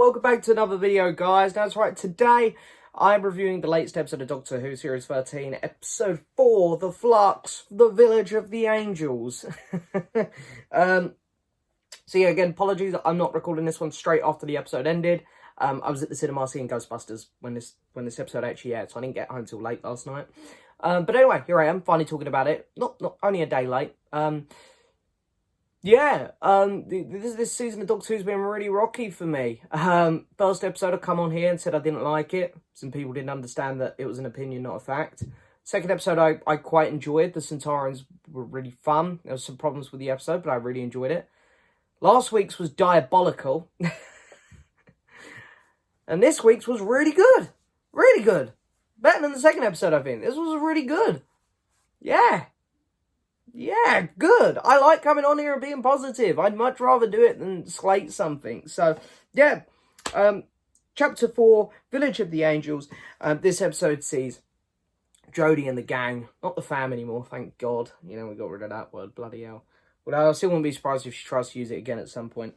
welcome back to another video, guys. That's right, today I'm reviewing the latest episode of Doctor Who Series 13, Episode 4, The Flux, The Village of the Angels. So yeah, again, apologies, I'm not recording this one straight after the episode ended. I was at the cinema seeing Ghostbusters when this episode actually aired, so I didn't get home till late last night. But anyway, here I am, finally talking about it. Not only a day late. This season of Doctor Who's been really rocky for me. First episode, I come on here and said I didn't like it. Some people didn't understand that it was an opinion, not a fact. Second episode, I quite enjoyed. The Centaurans were really fun. There was some problems with the episode, but I really enjoyed it. Last week's was diabolical. And this week's was really good. Really good. Better than the second episode, I think. This was really good. Yeah, good. I like coming on here and being positive. I'd much rather do it than slate something. So, yeah. Chapter 4, Village of the Angels. This episode sees Jodie and the gang. Not the fam anymore, thank God. You know, we got rid of that word, bloody hell. But I still wouldn't be surprised if she tries to use it again at some point.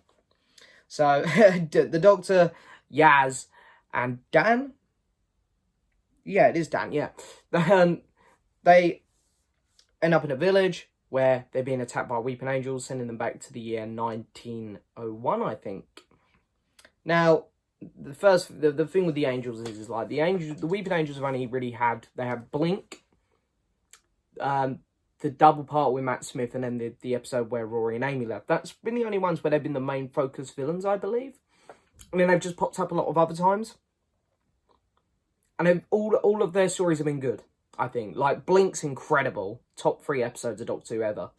So, the Doctor, Yaz, and Dan? Yeah, it is Dan, yeah. They end up in a village where they're being attacked by weeping angels, sending them back to the year 1901, I think. Now, the thing with the angels is like the weeping angels have only really they have Blink, the double part with Matt Smith, and then the episode where Rory and Amy left. That's been the only ones where they've been the main focus villains, I believe. And then they've just popped up a lot of other times. And all of their stories have been good, I think. Like, Blink's incredible. Top 3 episodes of Doctor Who ever.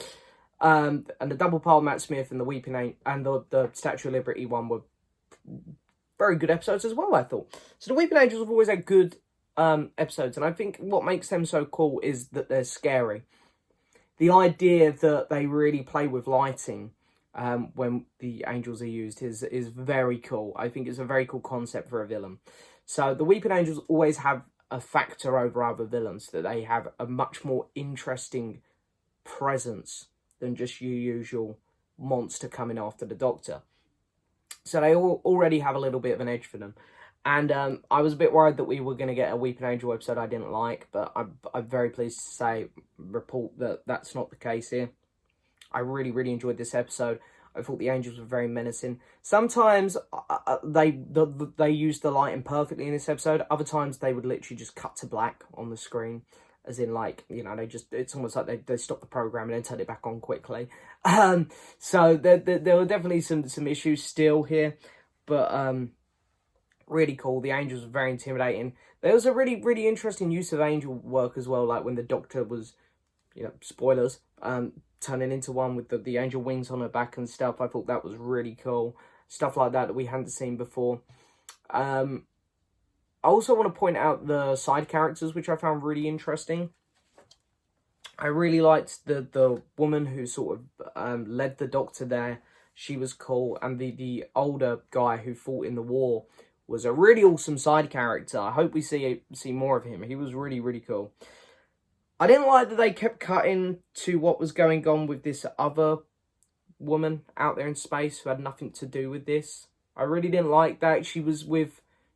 And the double part with Matt Smith and the Weeping Angel and the Statue of Liberty one were very good episodes as well, I thought. So the Weeping Angels have always had good episodes. And I think what makes them so cool is that they're scary. The idea that they really play with lighting when the angels are used is very cool. I think it's a very cool concept for a villain. So the Weeping Angels always have a factor over other villains, that they have a much more interesting presence than just your usual monster coming after the Doctor. So they already have a little bit of an edge for them. And I was a bit worried that we were going to get a Weeping Angel episode I didn't like, but I'm very pleased to report that that's not the case here. I really, really enjoyed this episode. I thought the angels were very menacing. Sometimes they used the lighting perfectly in this episode. Other times they would literally just cut to black on the screen. As in, like, you know, it's almost like they stop the program and then turn it back on quickly. So there were definitely some issues still here. But really cool. The angels were very intimidating. There was a really, really interesting use of angel work as well. Like when the Doctor was, you know, spoilers, turning into one with the angel wings on her back and stuff. I thought that was really cool. Stuff like that we hadn't seen before. I also want to point out the side characters, which I found really interesting. I really liked the woman who sort of led the Doctor there. She was cool. And the older guy who fought in the war was a really awesome side character. I hope we see more of him. He was really, really cool. I didn't like that they kept cutting to what was going on with this other woman out there in space who had nothing to do with this. I really didn't like that. She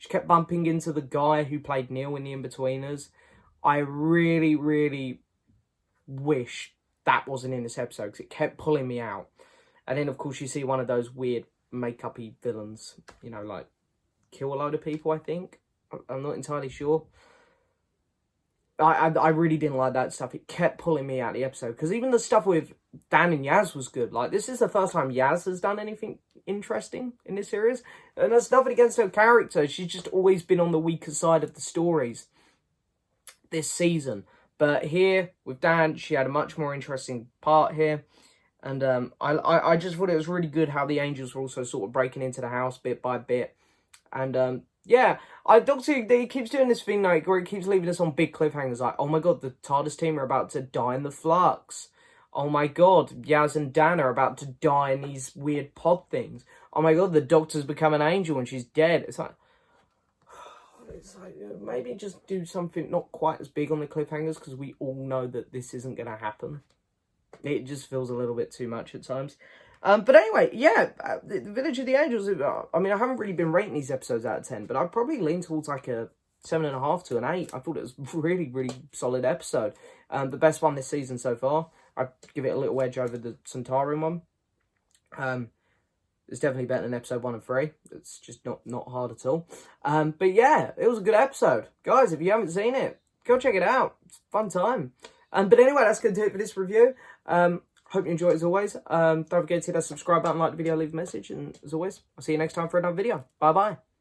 kept bumping into the guy who played Neil in The Inbetweeners. I really, really wish that wasn't in this episode because it kept pulling me out. And then, of course, you see one of those weird make-up-y villains, you know, like kill a load of people, I think. I'm not entirely sure. I really didn't like that stuff. It kept pulling me out of the episode. Because even the stuff with Dan and Yaz was good. Like, this is the first time Yaz has done anything interesting in this series. And there's nothing against her character. She's just always been on the weaker side of the stories this season. But here, with Dan, she had a much more interesting part here. And I just thought it was really good how the angels were also sort of breaking into the house bit by bit. And yeah, Doctor Who, he keeps doing this thing like where he keeps leaving us on big cliffhangers like, oh my god, the TARDIS team are about to die in the flux. Oh my god, Yaz and Dan are about to die in these weird pod things. Oh my god, the Doctor's become an angel and she's dead. It's like maybe just do something not quite as big on the cliffhangers because we all know that this isn't going to happen. It just feels a little bit too much at times. But anyway, yeah, the Village of the Angels. I mean, I haven't really been rating these episodes out of 10, but I'd probably lean towards like a 7.5 to an 8. I thought it was a really, really solid episode. The best one this season so far. I'd give it a little edge over the Sontaran one. It's definitely better than episode 1 and 3. It's just not hard at all. But yeah, it was a good episode. Guys, if you haven't seen it, go check it out. It's a fun time. But anyway, that's going to do it for this review. Hope you enjoy it as always. Don't forget to hit that subscribe button, like the video, leave a message. And as always, I'll see you next time for another video. Bye-bye.